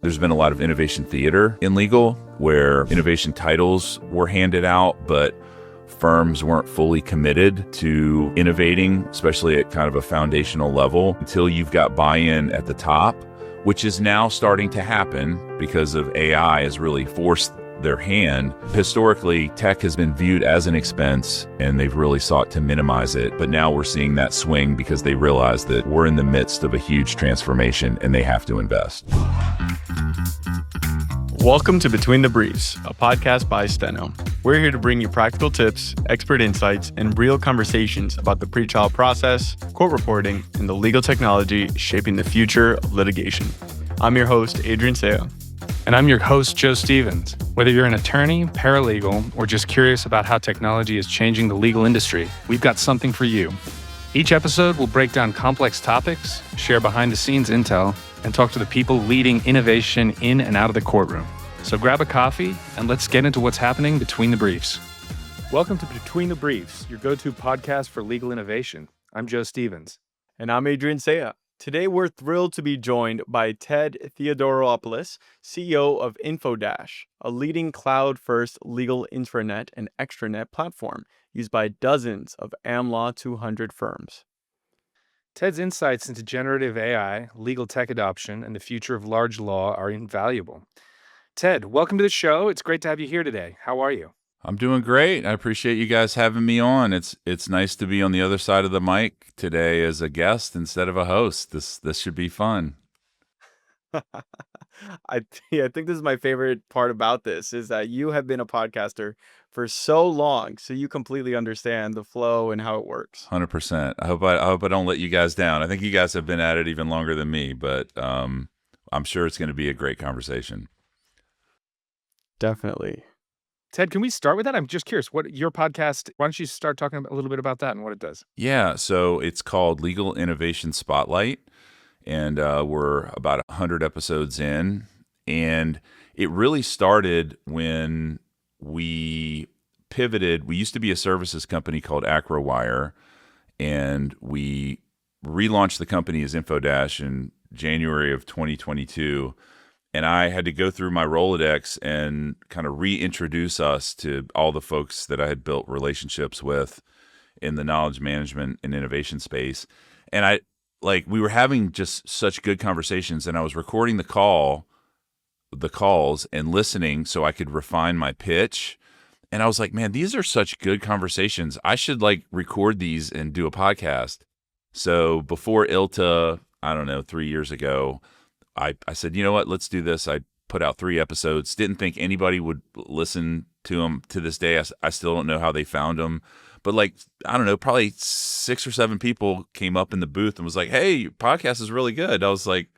There's been a lot of innovation theater in legal where innovation titles were handed out, but firms weren't fully committed to innovating, especially at kind of a foundational level, until you've got buy-in at the top, which is now starting to happen because of AI has really forced their hand. Historically, tech has been viewed as an expense, and they've really sought to minimize it. But now we're seeing that swing because they realize that we're in the midst of a huge transformation and they have to invest. Welcome to Between the Briefs, a podcast by Steno. We're here to bring you practical tips, expert insights, and real conversations about the pre-trial process, court reporting, and the legal technology shaping the future of litigation. I'm your host, Adrian. And I'm your host, Joe Stevens. Whether you're an attorney, paralegal, or just curious about how technology is changing the legal industry, we've got something for you. Each episode will break down complex topics, share behind-the-scenes intel, and talk to the people leading innovation in and out of the courtroom. So grab a coffee and let's get into what's happening between the briefs. Welcome to Between the Briefs, your go-to podcast for legal innovation. I'm Joe Stevens. And I'm Adrian. Today, we're thrilled to be joined by Ted Theodoropoulos, CEO of Infodash, a leading cloud-first legal intranet and extranet platform used by dozens of AmLaw 200 firms. Ted's insights into generative AI, legal tech adoption, and the future of large law are invaluable. Ted, welcome to the show. It's great to have you here today. How are you? I'm doing great. I appreciate you guys having me on. It's nice to be on the other side of the mic today as a guest instead of a host. This should be fun. I think this is my favorite part about this is that you have been a podcaster for so long, so you completely understand the flow and how it works. 100%. I hope I don't let you guys down. I think you guys have been at it even longer than me, but I'm sure it's going to be a great conversation. Definitely. Ted, can we start with that? I'm just curious, what your podcast, why don't you start talking a little bit about that and what it does? Yeah, so it's called Legal Innovation Spotlight, and we're about 100 episodes in, and it really started when we pivoted. We used to be a services company called AcroWire, and we relaunched the company as Infodash in January of 2022. And I had to go through my Rolodex and kind of reintroduce us to all the folks that I had built relationships with in the knowledge management and innovation space. And we were having just such good conversations, and I was recording the calls and listening so I could refine my pitch. And I was like, man, these are such good conversations. I should record these and do a podcast. So before ILTA, I don't know, 3 years ago, I said, you know what, let's do this. I put out 3 episodes. Didn't think anybody would listen to them to this day. I still don't know how they found them. But I don't know, probably 6 or 7 people came up in the booth and was like, hey, your podcast is really good. I was like,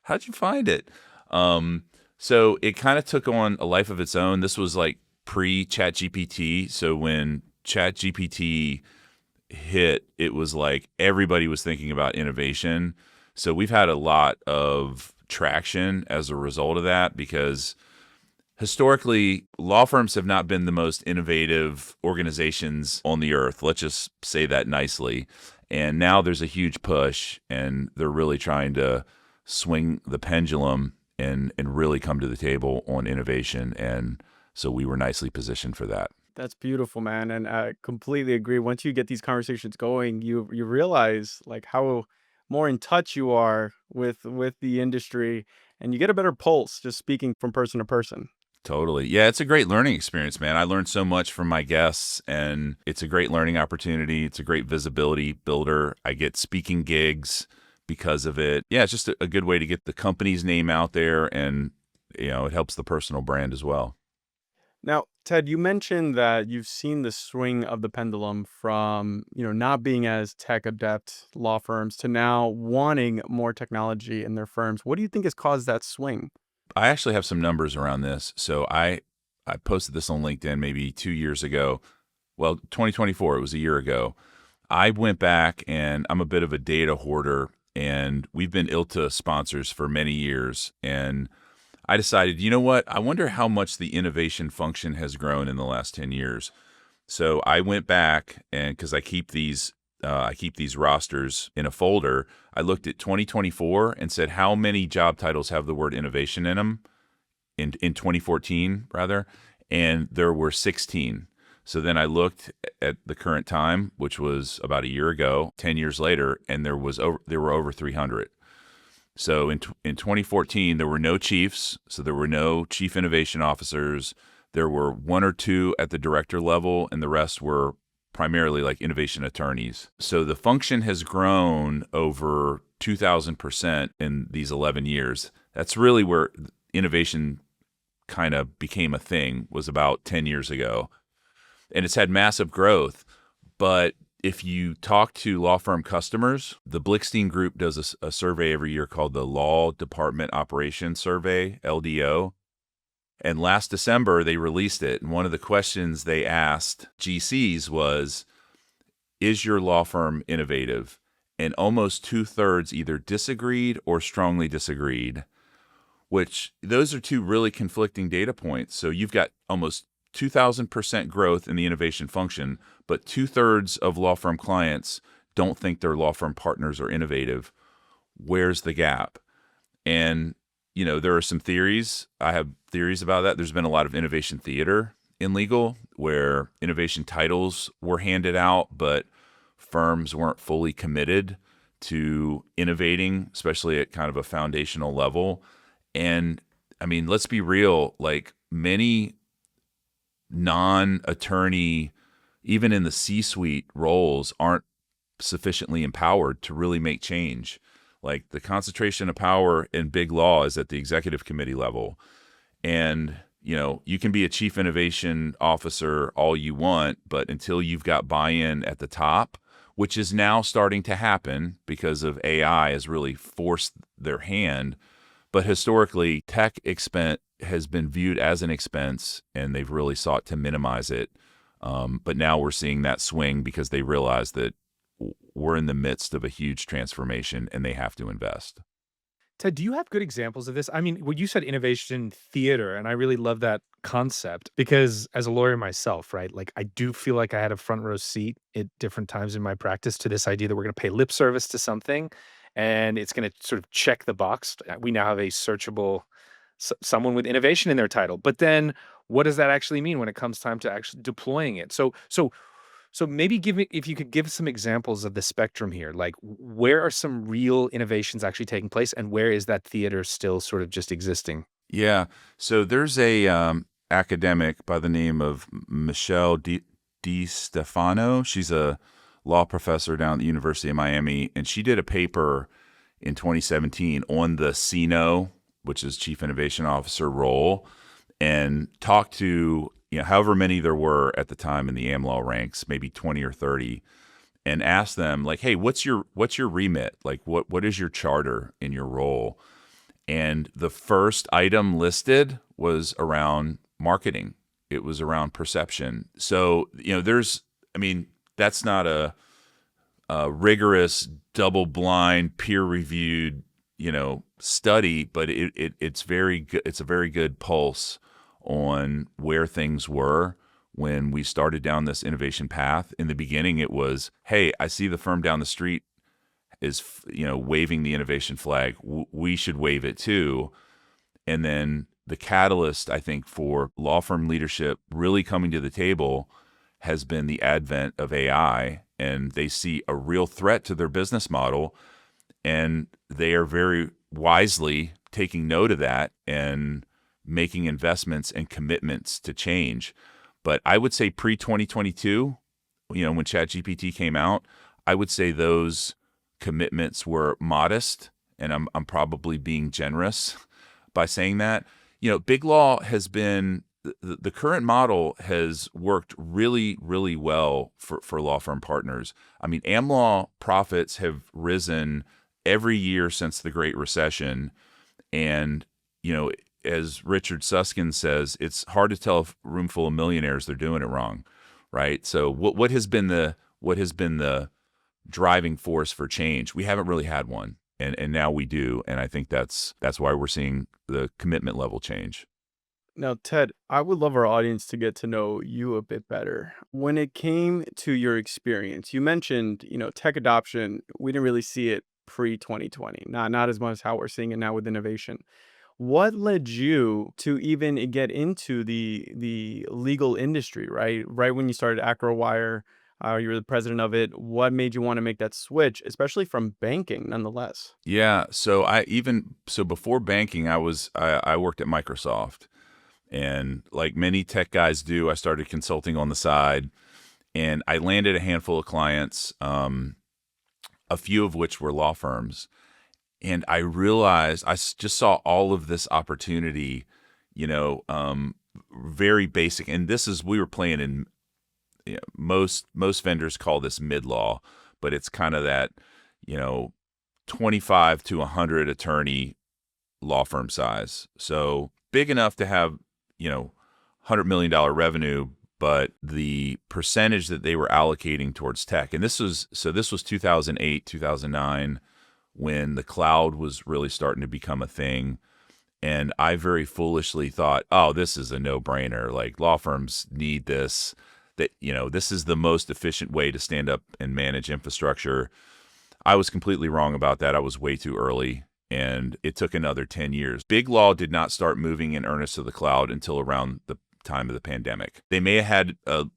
how'd you find it? So it kind of took on a life of its own. This was pre-ChatGPT. So when ChatGPT hit, it was like everybody was thinking about innovation. So we've had a lot of traction as a result of that because historically, law firms have not been the most innovative organizations on the earth. Let's just say that nicely. And now there's a huge push, and they're really trying to swing the pendulum and really come to the table on innovation. And so we were nicely positioned for that. That's beautiful, man. And I completely agree. Once you get these conversations going, you realize how more in touch you are with the industry, and you get a better pulse just speaking from person to person. Totally. Yeah, it's a great learning experience, man. I learned so much from my guests, and it's a great learning opportunity. It's a great visibility builder. I get speaking gigs because of it. Yeah, it's just a good way to get the company's name out there, and it helps the personal brand as well. Now, Ted, you mentioned that you've seen the swing of the pendulum from, not being as tech adept law firms to now wanting more technology in their firms. What do you think has caused that swing? I actually have some numbers around this. So I posted this on LinkedIn maybe 2 years ago. Well, 2024, it was a year ago. I went back, and I'm a bit of a data hoarder, and we've been ILTA sponsors for many years. And I decided, you know what? I wonder how much the innovation function has grown in the last 10 years. So I went back, and because I keep these I keep these rosters in a folder. I looked at 2024 and said, how many job titles have the word innovation in them in 2014, rather? And there were 16. So then I looked at the current time, which was about a year ago, 10 years later, and there were over 300. So in 2014, there were no chiefs, so there were no chief innovation officers. There were one or two at the director level, and the rest were primarily like innovation attorneys. So the function has grown over 2,000% in these 11 years. That's really where innovation kind of became a thing, was about 10 years ago. And it's had massive growth. But if you talk to law firm customers, the Blickstein Group does a survey every year called the Law Department Operations Survey, LDO. And last December, they released it. And one of the questions they asked GCs was, is your law firm innovative? And almost 2/3 either disagreed or strongly disagreed, which those are two really conflicting data points. So you've got almost 2,000% growth in the innovation function, but 2/3 of law firm clients don't think their law firm partners are innovative. Where's the gap? And there are some theories. I have theories about that. There's been a lot of innovation theater in legal where innovation titles were handed out, but firms weren't fully committed to innovating, especially at kind of a foundational level. And I mean, let's be real, like many non-attorney, even in the C-suite roles, aren't sufficiently empowered to really make change. Like the concentration of power in big law is at the executive committee level. And, you can be a chief innovation officer all you want, but until you've got buy-in at the top, which is now starting to happen because of AI has really forced their hand. But historically, tech expense has been viewed as an expense, and they've really sought to minimize it. But now we're seeing that swing because they realize that we're in the midst of a huge transformation and they have to invest. Ted, do you have good examples of this? I mean, when you said innovation theater, and I really love that concept because as a lawyer myself, right, like I do feel like I had a front row seat at different times in my practice to this idea that we're going to pay lip service to something and it's going to sort of check the box. We now have a searchable someone with innovation in their title. But then what does that actually mean when it comes time to actually deploying it? So maybe if you could give some examples of the spectrum here, like where are some real innovations actually taking place and where is that theater still sort of just existing? Yeah. So there's a academic by the name of Michelle Di Stefano. She's a law professor down at the University of Miami, and she did a paper in 2017 on the Steno, which is Chief Innovation Officer role, and talked to however many there were at the time in the AmLaw ranks, maybe 20 or 30, and asked them like, hey, what's your remit? Like what is your charter in your role? And the first item listed was around marketing. It was around perception. So, that's not a rigorous, double-blind, peer-reviewed, study, but it's very good. It's a very good pulse on where things were when we started down this innovation path. In the beginning, it was, hey, I see the firm down the street is, waving the innovation flag. We should wave it too. And then the catalyst, I think, for law firm leadership really coming to the table has been the advent of AI, and they see a real threat to their business model, and they are very wisely taking note of that and making investments and commitments to change. But I would say pre-2022, when ChatGPT came out, I would say those commitments were modest, and I'm probably being generous by saying that. Big law has been the current model has worked really, really well for law firm partners. I mean, AmLaw profits have risen every year since the Great Recession, and as Richard Susskind says, it's hard to tell if a room full of millionaires they're doing it wrong, right? So what has been the driving force for change? We haven't really had one, and now we do, and I think that's why we're seeing the commitment level change. Now, Ted, I would love our audience to get to know you a bit better. When it came to your experience, you mentioned, tech adoption, we didn't really see it pre 2020, not as much as how we're seeing it now with innovation. What led you to even get into the legal industry, right? Right when you started AcroWire, you were the president of it. What made you want to make that switch, especially from banking, nonetheless? Yeah, so before banking, I worked at Microsoft, and like many tech guys do, I started consulting on the side, and I landed a handful of clients, a few of which were law firms, and I realized just saw all of this opportunity, you know, very basic, and this is we were playing in most vendors call this mid law, but it's kind of that you know 25 to 100 attorney law firm size. So big enough to have, $100 million revenue, but the percentage that they were allocating towards tech. And this was 2008, 2009 when the cloud was really starting to become a thing. And I very foolishly thought, oh, this is a no-brainer. Like law firms need this, that, this is the most efficient way to stand up and manage infrastructure. I was completely wrong about that. I was way too early, and it took another 10 years. Big law did not start moving in earnest to the cloud until around the time of the pandemic. They may have had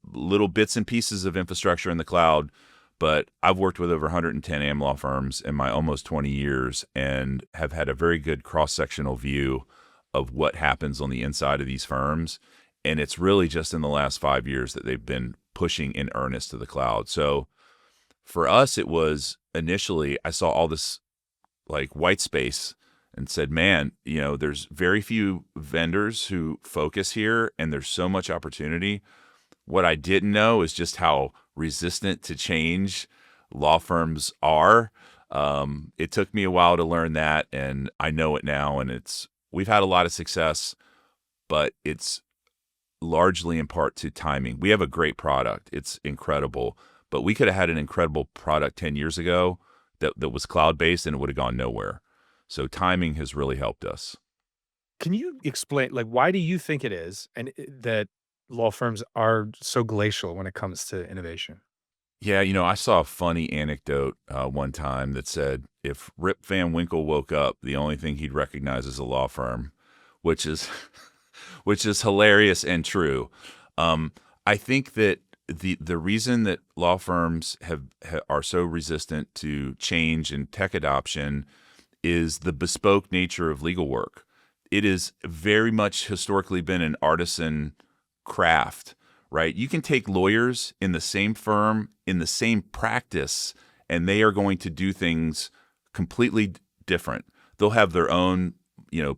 little bits and pieces of infrastructure in the cloud, but I've worked with over 110 AM law firms in my almost 20 years and have had a very good cross-sectional view of what happens on the inside of these firms. And it's really just in the last 5 years that they've been pushing in earnest to the cloud. So for us, it was initially, I saw all this like white space and said, man, there's very few vendors who focus here and there's so much opportunity. What I didn't know is just how resistant to change law firms are. It took me a while to learn that, and I know it now, and we've had a lot of success, but it's largely in part to timing. We have a great product. It's incredible, but we could have had an incredible product 10 years ago that was cloud-based and it would have gone nowhere. So timing has really helped us. Can you explain, like, why do you think it is that law firms are so glacial when it comes to innovation? Yeah, I saw a funny anecdote one time that said if Rip Van Winkle woke up, the only thing he'd recognize is a law firm, which is which is hilarious and true. I think that the reason that law firms are so resistant to change and tech adoption is the bespoke nature of legal work. It is very much historically been an artisan craft, right? You can take lawyers in the same firm, in the same practice, and they are going to do things completely different. They'll have their own,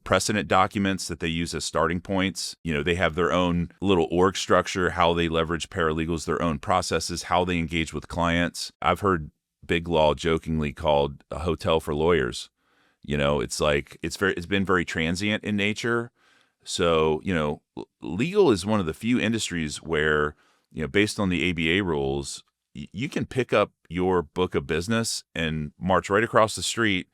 precedent documents that they use as starting points. They have their own little org structure, how they leverage paralegals, their own processes, how they engage with clients. I've heard big law jokingly called a hotel for lawyers. It's like it's been very transient in nature. So, legal is one of the few industries where, based on the ABA rules, you can pick up your book of business and march right across the street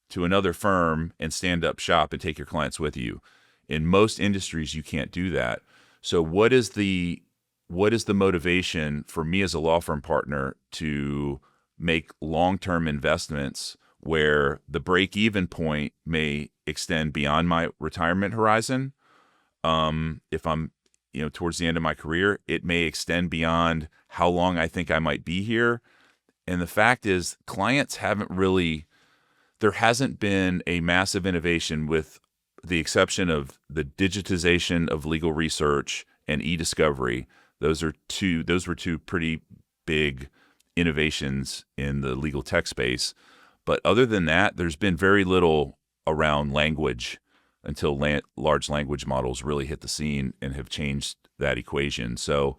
to another firm and stand up shop and take your clients with you. In most industries, you can't do that. So what is the motivation for me as a law firm partner to make long-term investments where the break-even point may extend beyond my retirement horizon? If I'm, towards the end of my career, it may extend beyond how long I think I might be here. And the fact is, clients there hasn't been a massive innovation with the exception of the digitization of legal research and e-discovery. Those were two pretty big innovations in the legal tech space. But other than that, there's been very little around language until large language models really hit the scene and have changed that equation. So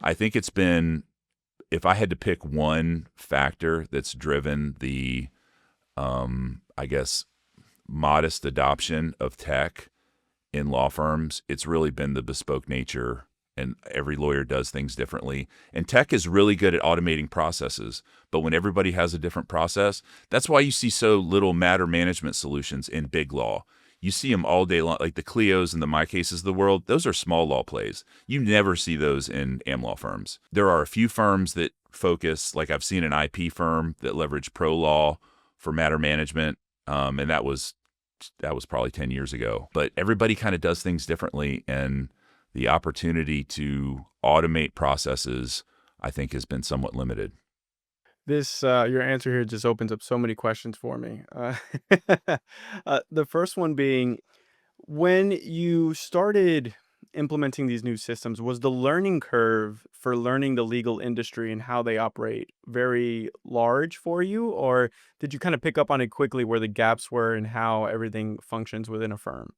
I think it's been, if I had to pick one factor that's driven the, I guess, modest adoption of tech in law firms, it's really been the bespoke nature, and every lawyer does things differently. And tech is really good at automating processes, but when everybody has a different process, that's why you see so little matter management solutions in big law. You see them all day long, like the Clios and the My Cases of the world. Those are small law plays. You never see those in am law firms. There are a few firms that focus, like I've seen an IP firm that leverage pro law for matter management, and that was probably 10 years ago. But everybody kind of does things differently, and the opportunity to automate processes, I think, has been somewhat limited. This your answer here just opens up so many questions for me. The first one being, when you started implementing these new systems, was the learning curve for learning the legal industry and how they operate very large for you, or did you kind of pick up on it quickly where the gaps were and how everything functions within a firm?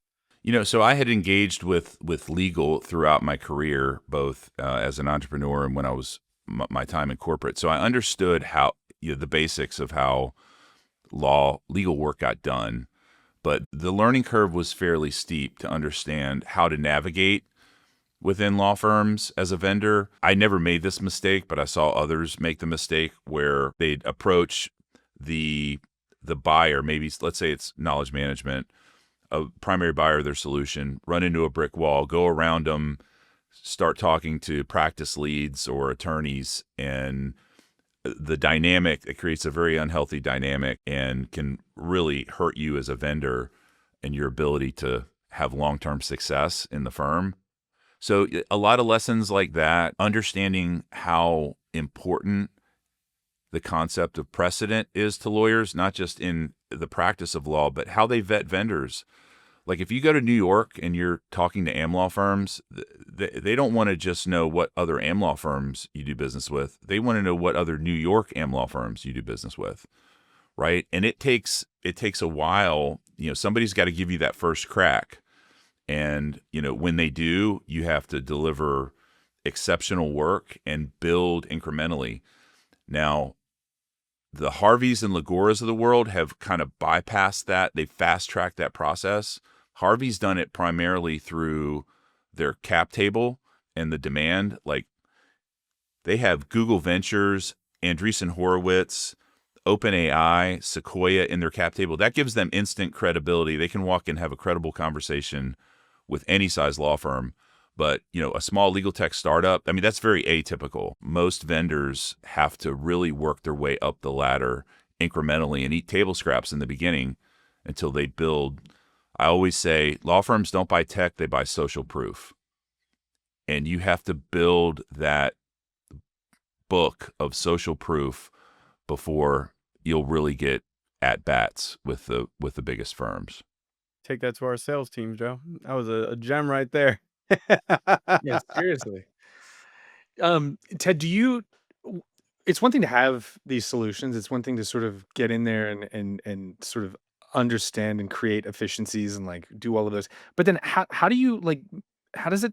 So I had engaged with legal throughout my career, both as an entrepreneur and when I was my time in corporate. So I understood how the basics of how legal work got done, but the learning curve was fairly steep to understand how to navigate within law firms as a vendor. I never made this mistake, but I saw others make the mistake where they'd approach the buyer, maybe let's say it's knowledge management, a primary buyer of their solution, run into a brick wall, go around them, start talking to practice leads or attorneys, and the dynamic, it creates a very unhealthy dynamic and can really hurt you as a vendor and your ability to have long-term success in the firm. So a lot of lessons like that, understanding how important the concept of precedent is to lawyers, not just in the practice of law, but how they vet vendors. Like if you go to New York and you're talking to am law firms, they don't want to just know what other am law firms you do business with. They want to know what other New York am law firms you do business with, right? And it takes a while. Somebody's got to give you that first crack. And, when they do, you have to deliver exceptional work and build incrementally. Now, the Harveys and Lagoras of the world have kind of bypassed that. They've fast-tracked that process. Harvey's done it primarily through their cap table and the demand. Like, they have Google Ventures, Andreessen Horowitz, OpenAI, Sequoia in their cap table. That gives them instant credibility. They can walk and have a credible conversation with any size law firm. But, a small legal tech startup, I mean, that's very atypical. Most vendors have to really work their way up the ladder incrementally and eat table scraps in the beginning until they build. I always say law firms don't buy tech, they buy social proof. And you have to build that book of social proof before you'll really get at bats with the biggest firms. Take that to our sales team, Joe. That was a gem right there. Yeah, seriously. Ted, it's one thing to have these solutions. It's one thing to sort of get in there and sort of understand and create efficiencies and like do all of those. But then how do you how does it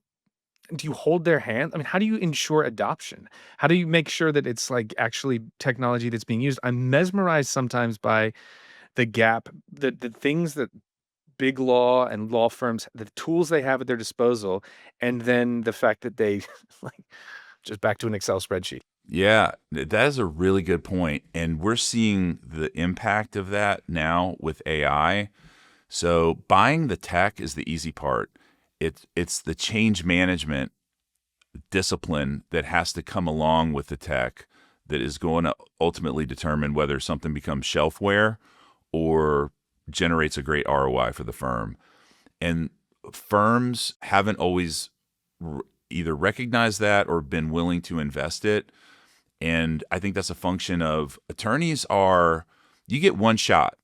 do you hold their hand? I mean, how do you ensure adoption? How do you make sure that it's like actually technology that's being used? I'm mesmerized sometimes by the gap, the things that big law and law firms, the tools they have at their disposal, and then the fact that they like just back to an Excel spreadsheet. Yeah, that is a really good point. And we're seeing the impact of that now with AI. So buying the tech is the easy part. It's the change management discipline that has to come along with the tech that is going to ultimately determine whether something becomes shelfware or generates a great ROI for the firm. And firms haven't always either recognized that or been willing to invest it. And I think that's a function of you get one shot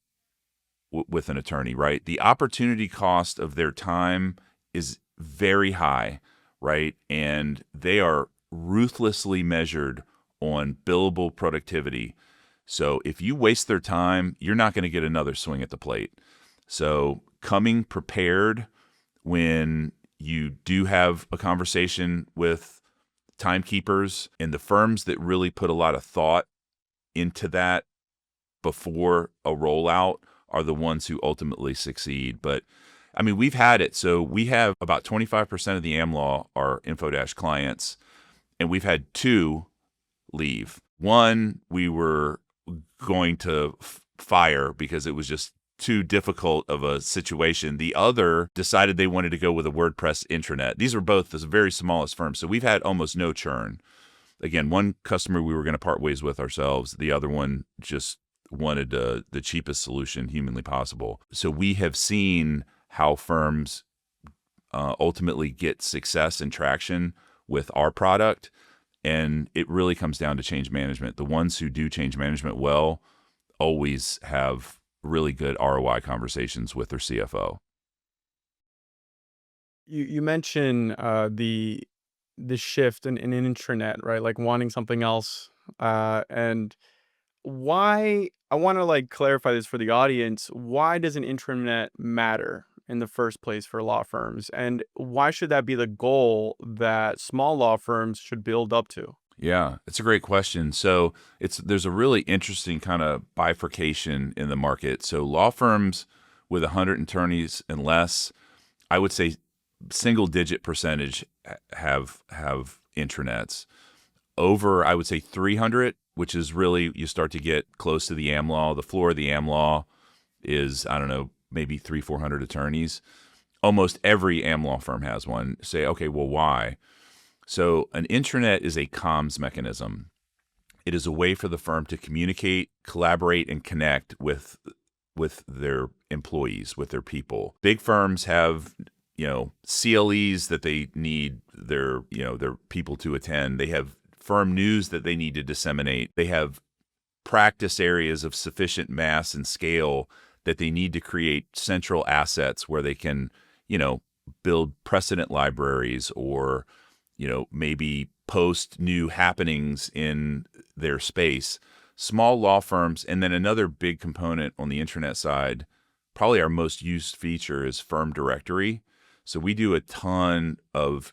with an attorney, right? The opportunity cost of their time is very high, right? And they are ruthlessly measured on billable productivity. So if you waste their time, you're not going to get another swing at the plate. So coming prepared when you do have a conversation with timekeepers and the firms that really put a lot of thought into that before a rollout are the ones who ultimately succeed. But I mean, we've had it. So we have about 25% of the AmLaw are Infodash clients, and we've had two leave. One, we were going to fire because it was just too difficult of a situation. The other decided they wanted to go with a WordPress intranet. These were both the very smallest firms. So we've had almost no churn. Again, one customer we were going to part ways with ourselves. The other one just wanted the cheapest solution humanly possible. So we have seen how firms ultimately get success and traction with our product. And it really comes down to change management. The ones who do change management well always have really good ROI conversations with their CFO. You mentioned the shift in an intranet, right? Like wanting something else. And why I want to like clarify this for the audience. Why does an intranet matter in the first place for law firms? And why should that be the goal that small law firms should build up to? Yeah, it's a great question. So there's a really interesting kind of bifurcation in the market. So law firms with 100 attorneys and less, I would say single digit percentage have intranets. Over, I would say 300, which is really, you start to get close to the AM law. The floor of the AM law is, I don't know, maybe 400 attorneys. Almost every AM law firm has one. Say, okay, well, why? So an intranet is a comms mechanism. It is a way for the firm to communicate, collaborate, and connect with their employees, with their people. Big firms have, CLEs that they need their people to attend. They have firm news that they need to disseminate. They have practice areas of sufficient mass and scale that they need to create central assets where they can, build precedent libraries or maybe post new happenings in their space. Small law firms, and then another big component on the intranet side, probably our most used feature is firm directory. So we do a ton of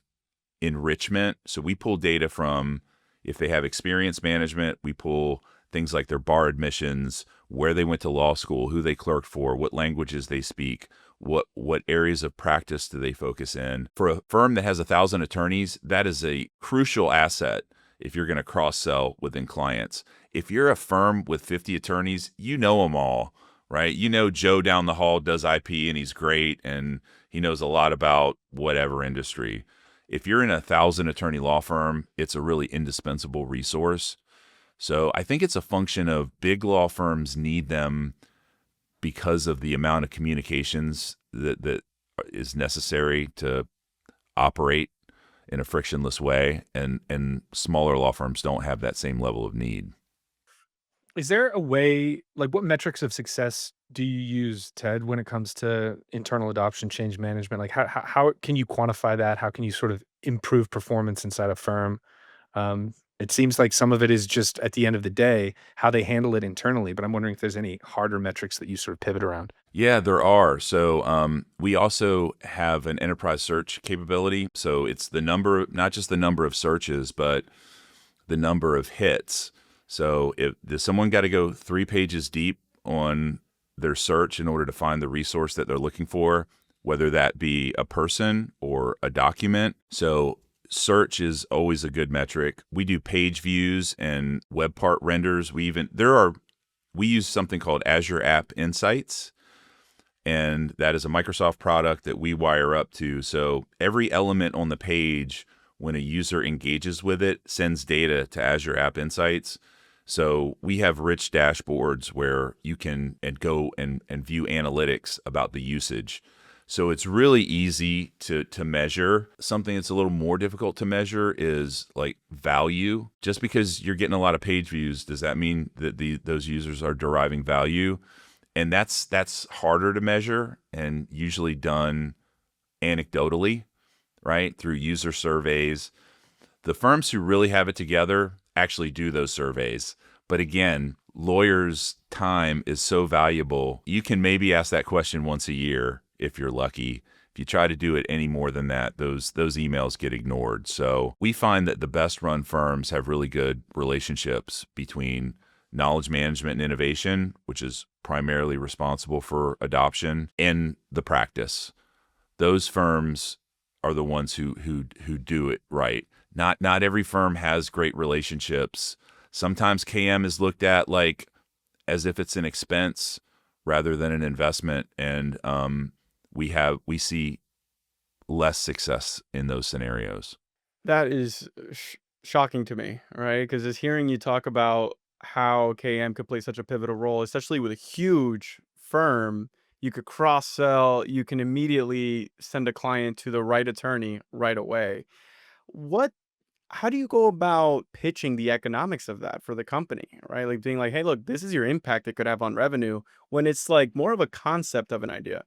enrichment. So we pull data from, if they have experience management, we pull things like their bar admissions, where they went to law school, who they clerked for, what languages they speak, what areas of practice do they focus in. For a firm that has 1,000 attorneys, that is a crucial asset if you're going to cross-sell within clients. If you're a firm with 50 attorneys, you know them all, right? You know Joe down the hall does IP and he's great and he knows a lot about whatever industry. If you're in a 1,000 attorney law firm, it's a really indispensable resource. So I think it's a function of big law firms need them because of the amount of communications that is necessary to operate in a frictionless way, and smaller law firms don't have that same level of need. Is there a way, like what metrics of success do you use, Ted, when it comes to internal adoption, change management? Like how can you quantify that? How can you sort of improve performance inside a firm? It seems like some of it is just at the end of the day, how they handle it internally, but I'm wondering if there's any harder metrics that you sort of pivot around. Yeah, there are. So we also have an enterprise search capability. So it's the number, not just the number of searches, but the number of hits. So if someone got to go 3 pages deep on their search in order to find the resource that they're looking for, whether that be a person or a document. So search is always a good metric. We do page views and web part renders. We use something called Azure App Insights, and that is a Microsoft product that we wire up to. So every element on the page, when a user engages with it, sends data to Azure App Insights. So we have rich dashboards where you can go and view analytics about the usage. So it's really easy to measure. Something that's a little more difficult to measure is like value. Just because you're getting a lot of page views, does that mean that those users are deriving value? And that's harder to measure and usually done anecdotally, right? Through user surveys. The firms who really have it together actually do those surveys. But again, lawyers' time is so valuable. You can maybe ask that question once a year if you're lucky. If you try to do it any more than that, those emails get ignored. So we find that the best run firms have really good relationships between knowledge management and innovation, which is primarily responsible for adoption, and the practice. Those firms are the ones who do it right. Not every firm has great relationships. Sometimes KM is looked at like as if it's an expense, rather than an investment, and we see less success in those scenarios. That is shocking to me, right? Because just hearing you talk about how KM could play such a pivotal role, especially with a huge firm, you could cross sell, you can immediately send a client to the right attorney right away. What How do you go about pitching the economics of that for the company, right? Like being like, "Hey, look, this is your impact it could have on revenue," when it's like more of a concept of an idea.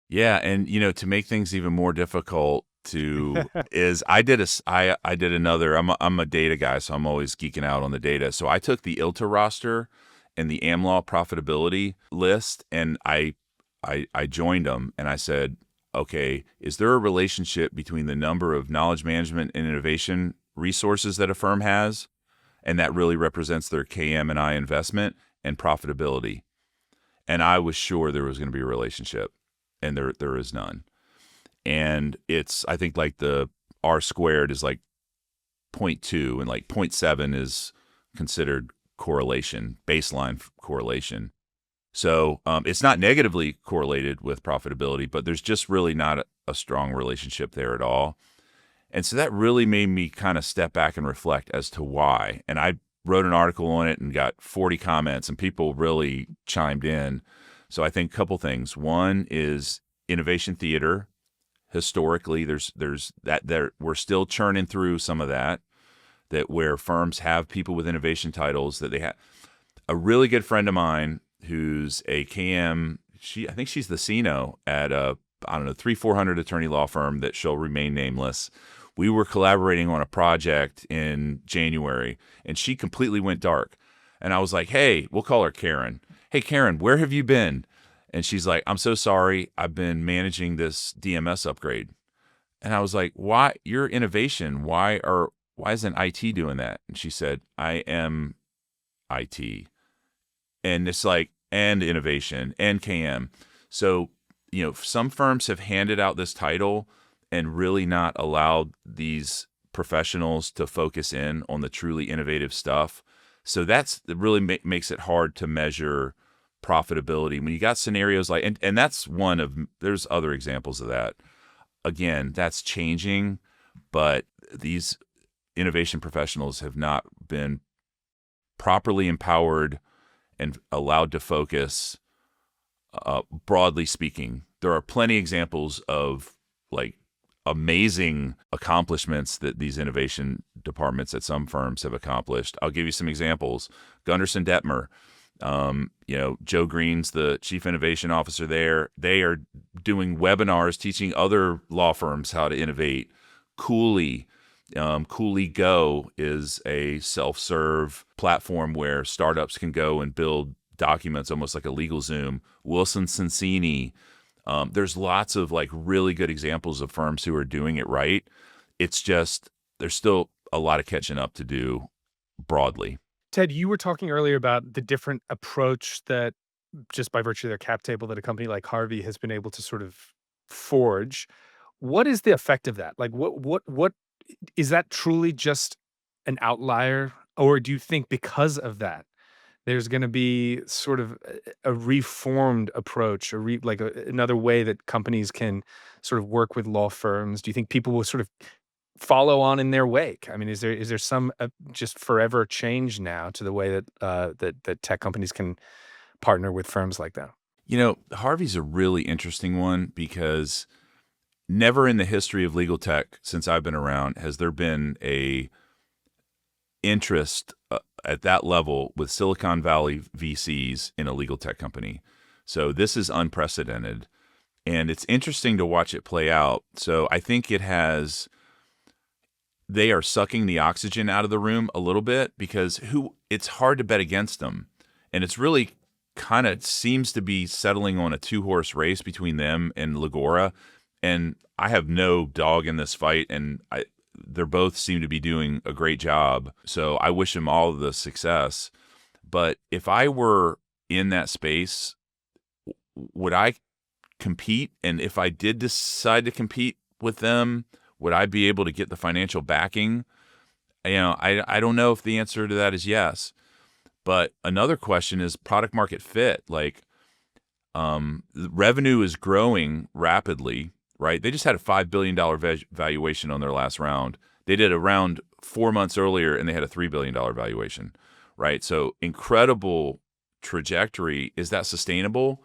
Yeah, and to make things even more difficult to is I did I did another. I'm a data guy, so I'm always geeking out on the data. So I took the ILTA roster and the AmLaw profitability list, and I joined them, and I said, okay, is there a relationship between the number of knowledge management and innovation resources that a firm has, and that really represents their KM and I investment and profitability? And I was sure there was going to be a relationship, and there is none. And it's, I think, like the R squared is like 0.2, and like 0.7 is considered correlation, baseline correlation. So it's not negatively correlated with profitability, but there's just really not a strong relationship there at all. And so that really made me kind of step back and reflect as to why. And I wrote an article on it and got 40 comments, and people really chimed in. So I think a couple things. One is innovation theater. Historically, there's that there we're still churning through some of that where firms have people with innovation titles that they have. A really good friend of mine who's a KM, I think she's the Steno at a, I don't know, 300-400 attorney law firm that shall remain nameless. We were collaborating on a project in January, and she completely went dark. And I was like, hey, we'll call her Karen. Hey, Karen, where have you been? And she's like, I'm so sorry. I've been managing this DMS upgrade. And I was like, why? Your innovation. Why isn't IT doing that? And she said, I am IT. And it's like, and innovation and KM. So, some firms have handed out this title and really not allowed these professionals to focus in on the truly innovative stuff. So that really makes it hard to measure profitability when you got scenarios like, and that's one of, there's other examples of that. Again, that's changing, but these innovation professionals have not been properly empowered and allowed to focus. Broadly speaking, there are plenty examples of like amazing accomplishments that these innovation departments at some firms have accomplished. I'll give you some examples. Gunderson Detmer, Joe Green's the chief innovation officer there. They are doing webinars teaching other law firms how to innovate. Cooley Go is a self-serve platform where startups can go and build documents almost like a LegalZoom. Wilson Sonsini. There's lots of like really good examples of firms who are doing it right. It's just there's still a lot of catching up to do broadly. Ted, you were talking earlier about the different approach that just by virtue of their cap table that a company like Harvey has been able to sort of forge. What is the effect of that? Like what is that truly just an outlier? Or do you think because of that, there's going to be sort of a reformed approach, another way that companies can sort of work with law firms? Do you think people will sort of follow on in their wake? I mean, is there some just forever change now to the way that tech companies can partner with firms like that? Harvey's a really interesting one because never in the history of legal tech since I've been around has there been a interest at that level with Silicon Valley VCs in a legal tech company. So this is unprecedented, and it's interesting to watch it play out. So I think they are sucking the oxygen out of the room a little bit because it's hard to bet against them. And it's really kind of seems to be settling on a 2-horse race between them and Legora. And I have no dog in this fight, and they're both seem to be doing a great job. So I wish them all the success. But if I were in that space, would I compete? And if I did decide to compete with them, would I be able to get the financial backing? I don't know if the answer to that is yes. But another question is product market fit. Like, The revenue is growing rapidly, right? They just had a $5 billion valuation on their last round. They did a round 4 months earlier, and they had a $3 billion valuation, right? So incredible trajectory. Is that sustainable?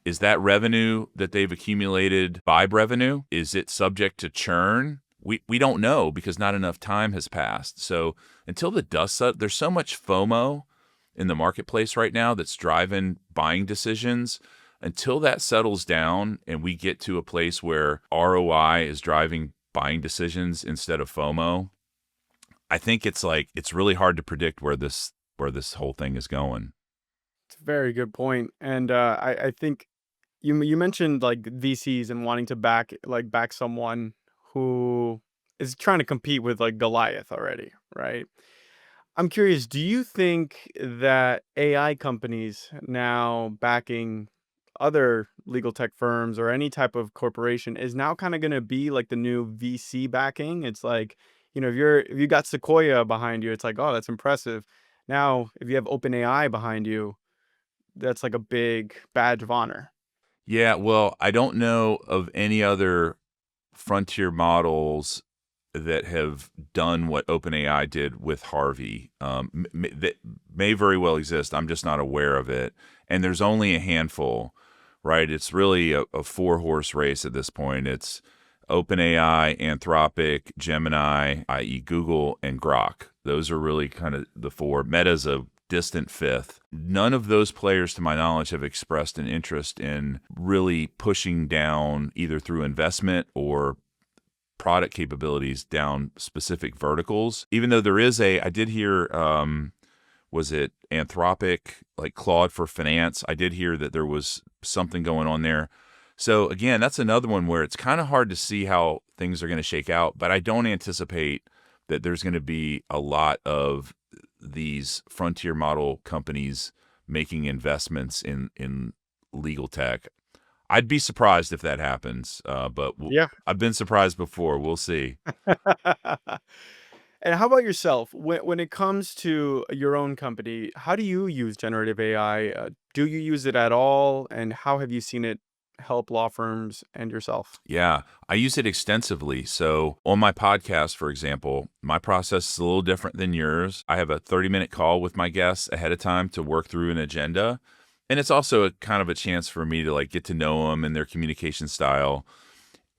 Is that revenue that they've accumulated vibe revenue? Is it subject to churn? We don't know because not enough time has passed. So until the dust settles, there's so much FOMO in the marketplace right now that's driving buying decisions. Until that settles down and we get to a place where ROI is driving buying decisions instead of FOMO, I think it's really hard to predict where this whole thing is going. It's a very good point. And I think you mentioned like VCs and wanting to back someone who is trying to compete with like Goliath already, right? I'm curious, do you think that AI companies now backing other legal tech firms or any type of corporation is now kind of going to be like the new VC backing? It's like, if you got Sequoia behind you, it's like, oh, that's impressive. Now, if you have OpenAI behind you, that's like a big badge of honor. Yeah, well, I don't know of any other frontier models that have done what OpenAI did with Harvey. That may very well exist. I'm just not aware of it. And there's only a handful, right? It's really a four-horse race at this point. It's OpenAI, Anthropic, Gemini, i.e. Google, and Grok. Those are really kind of the four. Meta's a distant fifth. None of those players, to my knowledge, have expressed an interest in really pushing down either through investment or product capabilities down specific verticals. Even though I did hear, was it Anthropic, like Claude for finance? I did hear that there was something going on there. So again, that's another one where it's kind of hard to see how things are going to shake out, but I don't anticipate that there's going to be a lot of these frontier model companies making investments in legal tech. I'd be surprised if that happens, but Yeah. I've been surprised before. We'll see. And how about yourself? When it comes to your own company, how do you use generative AI? Do you use it at all? And how have you seen it help law firms and yourself? Yeah, I use it extensively. So on my podcast, for example, my process is a little different than yours. I have a 30-minute call with my guests ahead of time to work through an agenda. And it's also a kind of a chance for me to like get to know them and their communication style.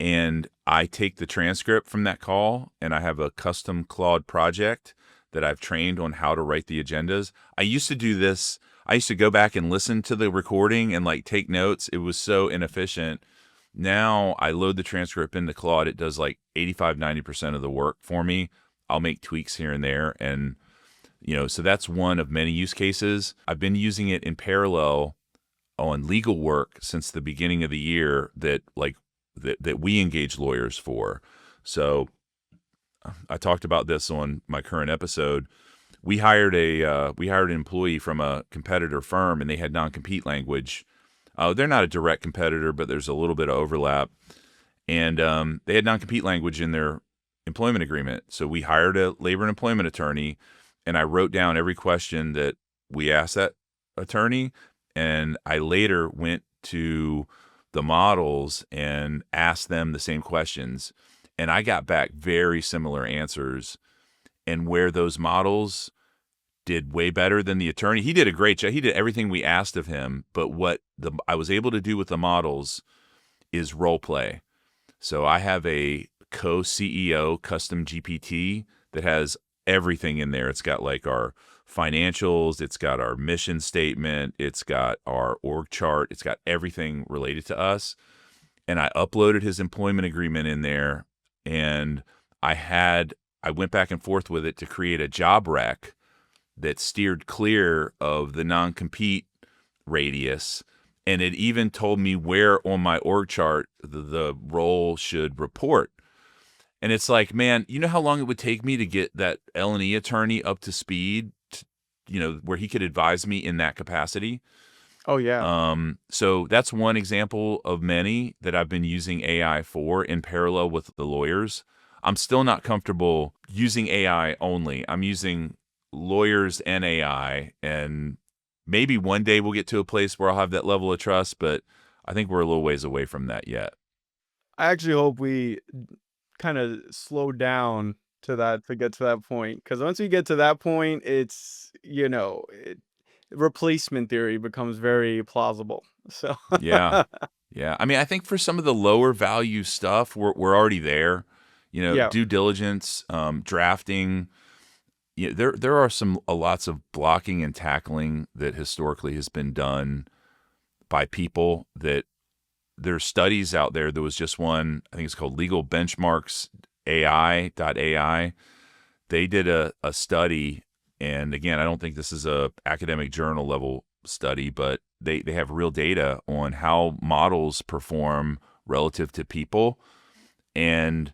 And I take the transcript from that call and I have a custom Claude project that I've trained on how to write the agendas. I used to do this. I used to go back and listen to the recording and like take notes. It was so inefficient. Now I load the transcript into Claude. It does like 85-90% of the work for me. I'll make tweaks here and there. And, so that's one of many use cases. I've been using it in parallel on legal work since the beginning of the year that we engage lawyers for. So I talked about this on my current episode. We hired an employee from a competitor firm, and they had non-compete language. They're not a direct competitor, but there's a little bit of overlap. And they had non-compete language in their employment agreement. So we hired a labor and employment attorney, and I wrote down every question that we asked that attorney. And I later went to the models and asked them the same questions. And I got back very similar answers. And where those models did way better than the attorney, he did a great job. He did everything we asked of him. But what I was able to do with the models is role play. So I have a co-CEO custom GPT that has everything in there. It's got like our financials, it's got our mission statement, it's got our org chart, it's got everything related to us. And I uploaded his employment agreement in there, and I went back and forth with it to create a job rec that steered clear of the non-compete radius. And it even told me where on my org chart the role should report. And it's like, man, you know how long it would take me to get that L&E attorney up to speed, where he could advise me in that capacity? Oh, yeah. So that's one example of many that I've been using AI for in parallel with the lawyers. I'm still not comfortable using AI only. I'm using lawyers and AI and maybe one day we'll get to a place where I'll have that level of trust, but I think we're a little ways away from that yet. I actually hope we kind of slow down to get to that point, because once we get to that point, it's replacement theory becomes very plausible. So Yeah. Yeah. I mean, I think for some of the lower value stuff, we're already there. yeah, Due diligence, drafting. Yeah, there are lots of blocking and tackling that historically has been done by people that there's studies out there. There was just one, I think it's called Legal Benchmarks AI.ai. They did a study, and again, I don't think this is a academic journal level study, but they have real data on how models perform relative to people, and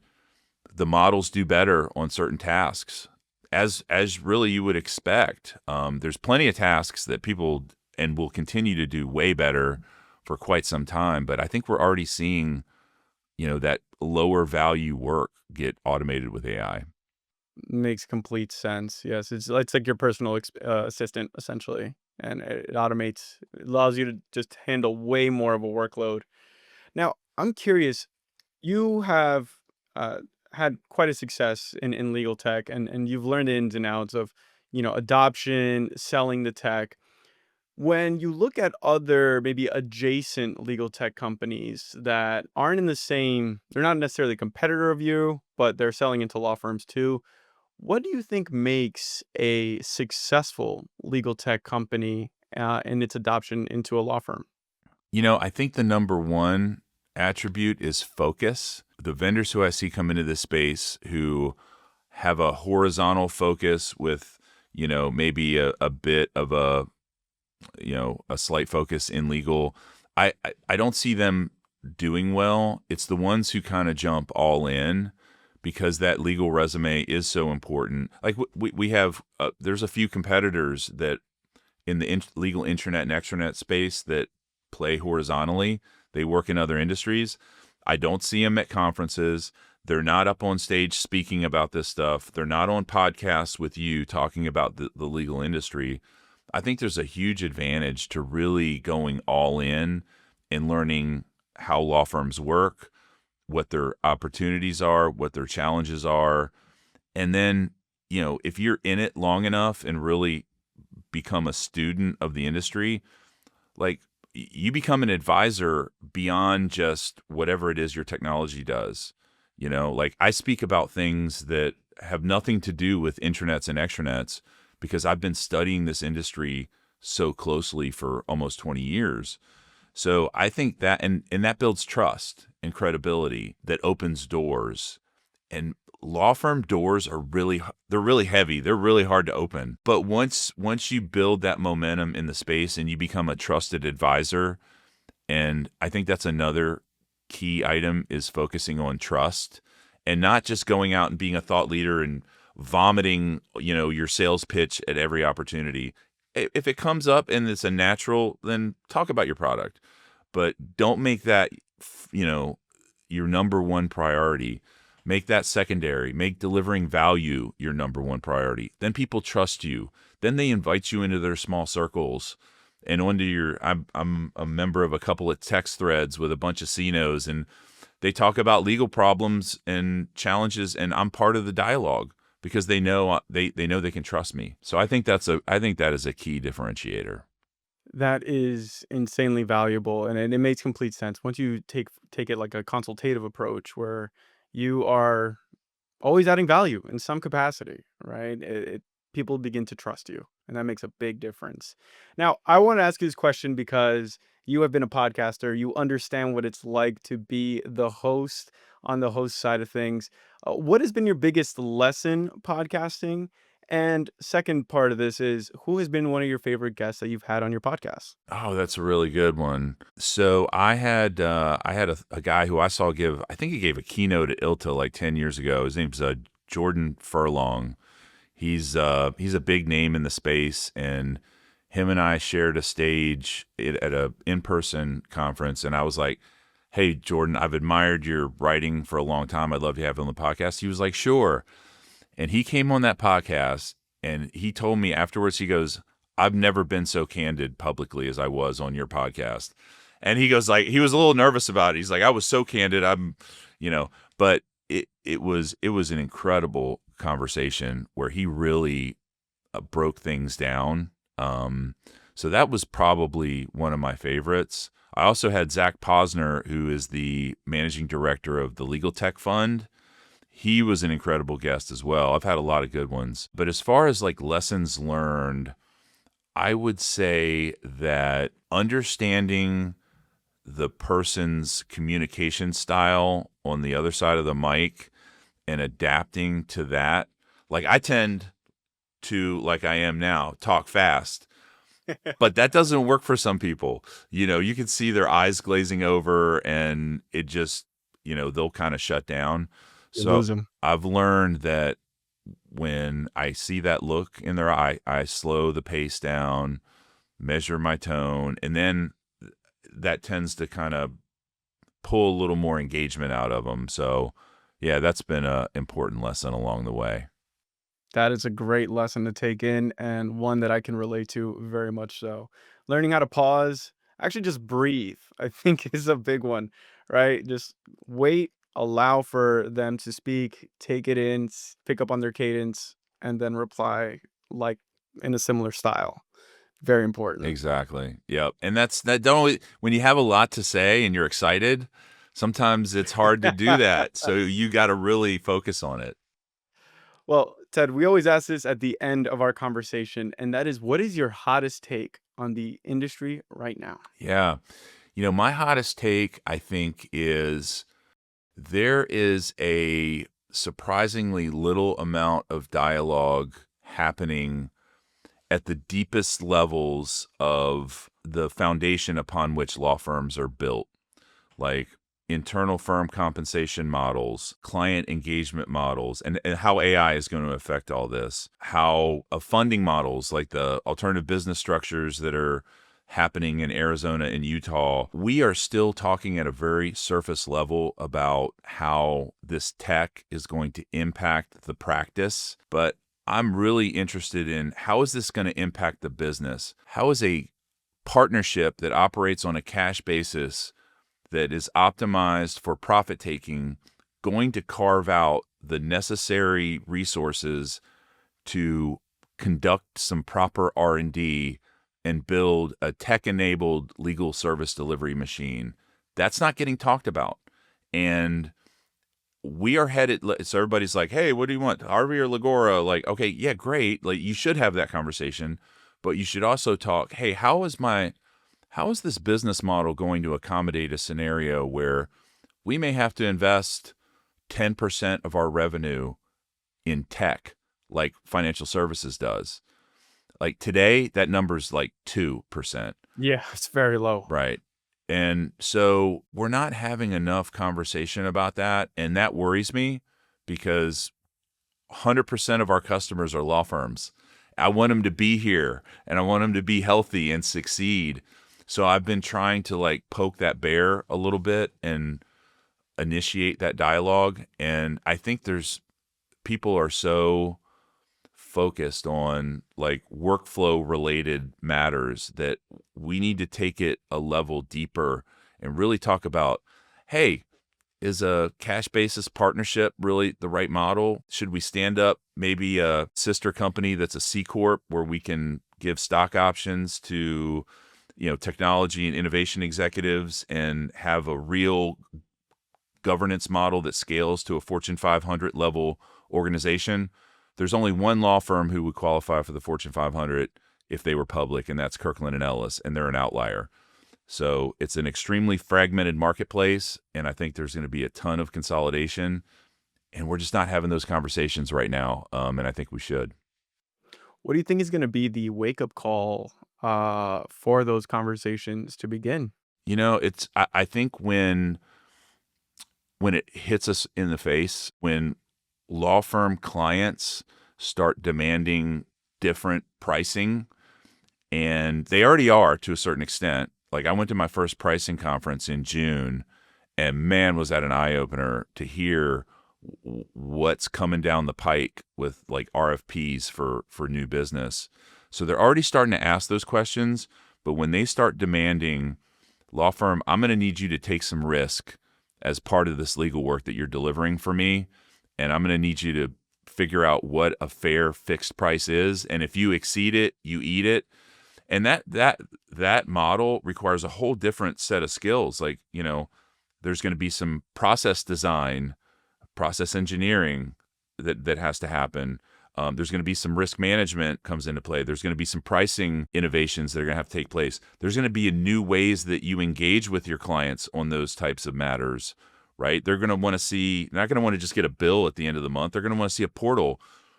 the models do better on certain tasks, as really you would expect. There's plenty of tasks that people and will continue to do way better for quite some time, but I think we're already seeing, that lower value work get automated with AI. makes complete sense. Yes, it's like your personal assistant essentially, and it automates, it allows you to just handle way more of a workload. Now, I'm curious. You have uh, had quite a success in legal tech, and you've learned the ins and outs of adoption, selling the tech. When you look at other maybe adjacent legal tech companies that aren't in the same, they're not necessarily a competitor of you, but they're selling into law firms too. What do you think makes a successful legal tech company in its adoption into a law firm? I think the number one attribute is focus. The vendors who I see come into this space who have a horizontal focus with, maybe a bit of a slight focus in legal, I don't see them doing well. It's the ones who kind of jump all in because that legal resume is so important. Like we have, there's a few competitors that in the legal intranet and extranet space that play horizontally. They work in other industries. I don't see them at conferences. They're not up on stage speaking about this stuff. They're not on podcasts with you talking about the legal industry. I think there's a huge advantage to really going all in and learning how law firms work, what their opportunities are, what their challenges are. And then, if you're in it long enough and really become a student of the industry, like you become an advisor beyond just whatever it is your technology does. Like I speak about things that have nothing to do with intranets and extranets because I've been studying this industry so closely for almost 20 years. So I think that, and that builds trust and credibility that opens doors. And law firm doors are they're really heavy. They're really hard to open. But once you build that momentum in the space and you become a trusted advisor, and I think that's another key item is focusing on trust and not just going out and being a thought leader and vomiting, your sales pitch at every opportunity. If it comes up and it's a natural, then talk about your product, but don't make that, your number one priority. Make that secondary. Make delivering value your number one priority. Then people trust you. Then they invite you into their small circles and onto I'm a member of a couple of text threads with a bunch of Stenos, and they talk about legal problems and challenges, and I'm part of the dialogue because they know they know they can trust me. So I think that is a key differentiator. That is insanely valuable, and it makes complete sense once you take it like a consultative approach where you are always adding value in some capacity, right? People begin to trust you, and that makes a big difference. Now, I want to ask you this question because you have been a podcaster. You understand what it's like to be the host on the host side of things. What has been your biggest lesson podcasting? And second part of this is, who has been one of your favorite guests that you've had on your podcast? Oh, that's a really good one. So I had a guy who I saw give, I think he gave a keynote at ILTA like 10 years ago. His name's Jordan Furlong. He's a big name in the space, and him and I shared a stage at a in-person conference, and I was like, "Hey, Jordan, I've admired your writing for a long time. I'd love to have you on the podcast." He was like, "Sure." And he came on that podcast, and he told me afterwards, he goes, I've never been so candid publicly as I was on your podcast. And he goes like, he was a little nervous about it. He's like, I was so candid. But it was an incredible conversation where he really broke things down. So that was probably one of my favorites. I also had Zach Posner, who is the managing director of the Legal Tech Fund. He was an incredible guest as well. I've had a lot of good ones. But as far as like lessons learned, I would say that understanding the person's communication style on the other side of the mic and adapting to that. Like I tend to, like I am now, talk fast. But that doesn't work for some people. You can see their eyes glazing over and it just, they'll kind of shut down. You So lose them. I've learned that when I see that look in their eye, I slow the pace down, measure my tone, and then that tends to kind of pull a little more engagement out of them. So, yeah, that's been an important lesson along the way. That is a great lesson to take in and one that I can relate to very much so. Learning how to pause, actually just breathe, I think is a big one, right? Just wait, allow for them to speak, take it in, pick up on their cadence, and then reply like in a similar style. Very important. Exactly. Yep. And that don't always, when you have a lot to say and you're excited, sometimes it's hard to do that. So you got to really focus on it. Well, Ted, we always ask this at the end of our conversation, and that is, what is your hottest take on the industry right now? Yeah. My hottest take, I think, is there is a surprisingly little amount of dialogue happening at the deepest levels of the foundation upon which law firms are built, like internal firm compensation models, client engagement models, and how AI is going to affect all this, how funding models like the alternative business structures that are happening in Arizona and Utah. We are still talking at a very surface level about how this tech is going to impact the practice, but I'm really interested in how is this going to impact the business? How is a partnership that operates on a cash basis that is optimized for profit taking going to carve out the necessary resources to conduct some proper R&D and build a tech-enabled legal service delivery machine? That's not getting talked about. And we are headed, so everybody's like, hey, what do you want, Harvey or Legora? Like, okay, yeah, great. Like, you should have that conversation, but you should also talk, hey, how is this business model going to accommodate a scenario where we may have to invest 10% of our revenue in tech, like financial services does? Like today, that number's like 2%. Yeah, it's very low. Right. And so we're not having enough conversation about that. And that worries me because 100% of our customers are law firms. I want them to be here and I want them to be healthy and succeed. So I've been trying to like poke that bear a little bit and initiate that dialogue. And I think people are so focused on like workflow related matters that we need to take it a level deeper and really talk about, hey, is a cash basis partnership really the right model? Should we stand up maybe a sister company that's a C Corp where we can give stock options to, technology and innovation executives and have a real governance model that scales to a Fortune 500 level organization? There's only one law firm who would qualify for the Fortune 500 if they were public, and that's Kirkland & Ellis, and they're an outlier. So it's an extremely fragmented marketplace, and I think there's going to be a ton of consolidation, and we're just not having those conversations right now, and I think we should. What do you think is going to be the wake-up call for those conversations to begin? I think when it hits us in the face, when law firm clients start demanding different pricing, and they already are to a certain extent. Like I went to my first pricing conference in June, and man, was that an eye-opener to hear what's coming down the pike with like RFPs for new business. So they're already starting to ask those questions, but when they start demanding, law firm, I'm going to need you to take some risk as part of this legal work that you're delivering for me, and I'm going to need you to figure out what a fair fixed price is, and if you exceed it, you eat it. And that model requires a whole different set of skills. Like, there's going to be some process design, process engineering that has to happen. There's going to be some risk management comes into play. There's going to be some pricing innovations that are going to have to take place. There's going to be new ways that you engage with your clients on those types of matters, right? They're going to want to see, not going to want to just get a bill at the end of the month. They're going to want to see a portal.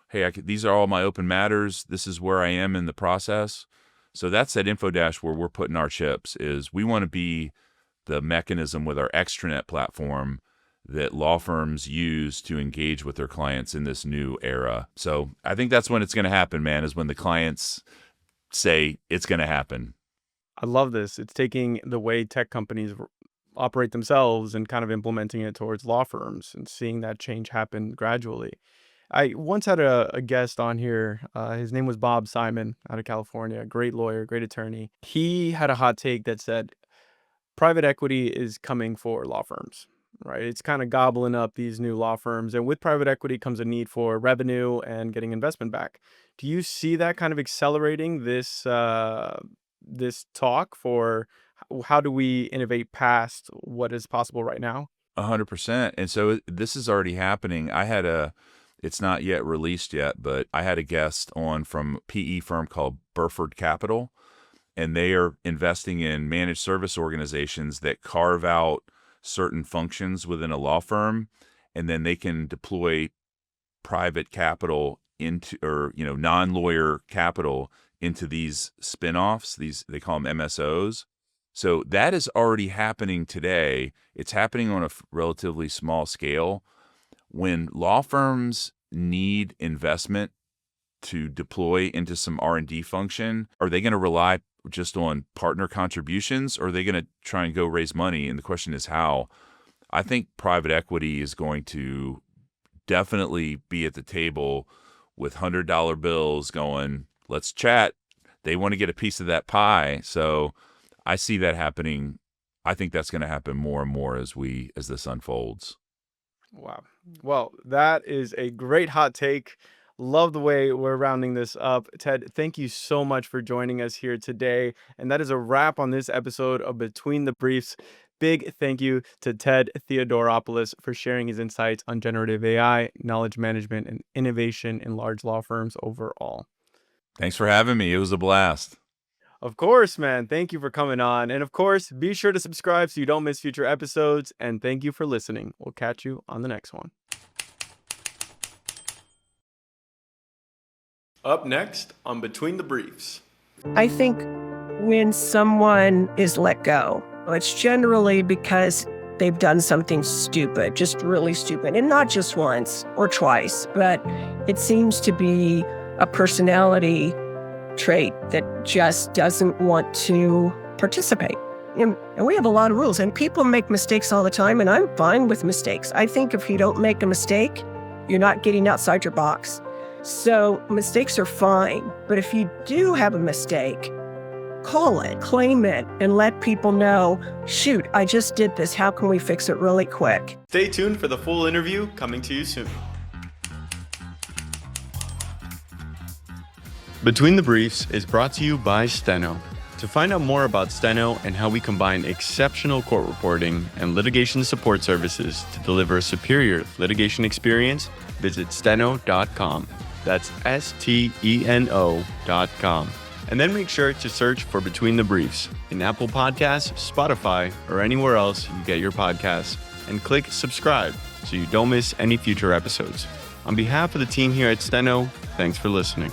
Hey, these are all my open matters. This is where I am in the process. So that's at Infodash where we're putting our chips, is we want to be the mechanism with our extranet platform that law firms use to engage with their clients in this new era. So I think that's when it's going to happen, man, is when the clients say it's going to happen. I love this. It's taking the way tech companies operate themselves and kind of implementing it towards law firms and seeing that change happen gradually. I once had a guest on here. His name was Bob Simon out of California, great lawyer, great attorney. He had a hot take that said private equity is coming for law firms, right? It's kind of gobbling up these new law firms. And with private equity comes a need for revenue and getting investment back. Do you see that kind of accelerating this this talk for how do we innovate past what is possible right now? 100%. And so this is already happening. It's not yet released yet, but I had a guest on from a PE firm called Burford Capital, and they are investing in managed service organizations that carve out certain functions within a law firm, and then they can deploy private capital into, or non-lawyer capital into these spinoffs. They call them MSOs. So that is already happening today. It's happening on a relatively small scale. When law firms need investment to deploy into some R&D function, are they going to rely just on partner contributions, or are they going to try and go raise money? And the question is how. I think private equity is going to definitely be at the table with $100 bills going, let's chat. They want to get a piece of that pie. So I see that happening. I think that's going to happen more and more as this unfolds. Wow. Well, that is a great hot take. Love the way we're rounding this up. Ted, thank you so much for joining us here today. And that is a wrap on this episode of Between the Briefs. Big thank you to Ted Theodoropoulos for sharing his insights on generative AI, knowledge management, and innovation in large law firms overall. Thanks for having me. It was a blast. Of course, man. Thank you for coming on. And of course, be sure to subscribe so you don't miss future episodes. And thank you for listening. We'll catch you on the next one. Up next on Between the Briefs. I think when someone is let go, it's generally because they've done something stupid, just really stupid. And not just once or twice, but it seems to be a personality trait that just doesn't want to participate. And we have a lot of rules, and people make mistakes all the time, and I'm fine with mistakes. I think if you don't make a mistake, you're not getting outside your box. So mistakes are fine, but if you do have a mistake, call it, claim it, and let people know, shoot, I just did this. How can we fix it really quick? Stay tuned for the full interview coming to you soon. Between the Briefs is brought to you by Steno. To find out more about Steno and how we combine exceptional court reporting and litigation support services to deliver a superior litigation experience, visit steno.com. That's STENO.com. And then make sure to search for Between the Briefs in Apple Podcasts, Spotify, or anywhere else you get your podcasts, and click subscribe so you don't miss any future episodes. On behalf of the team here at Steno, thanks for listening.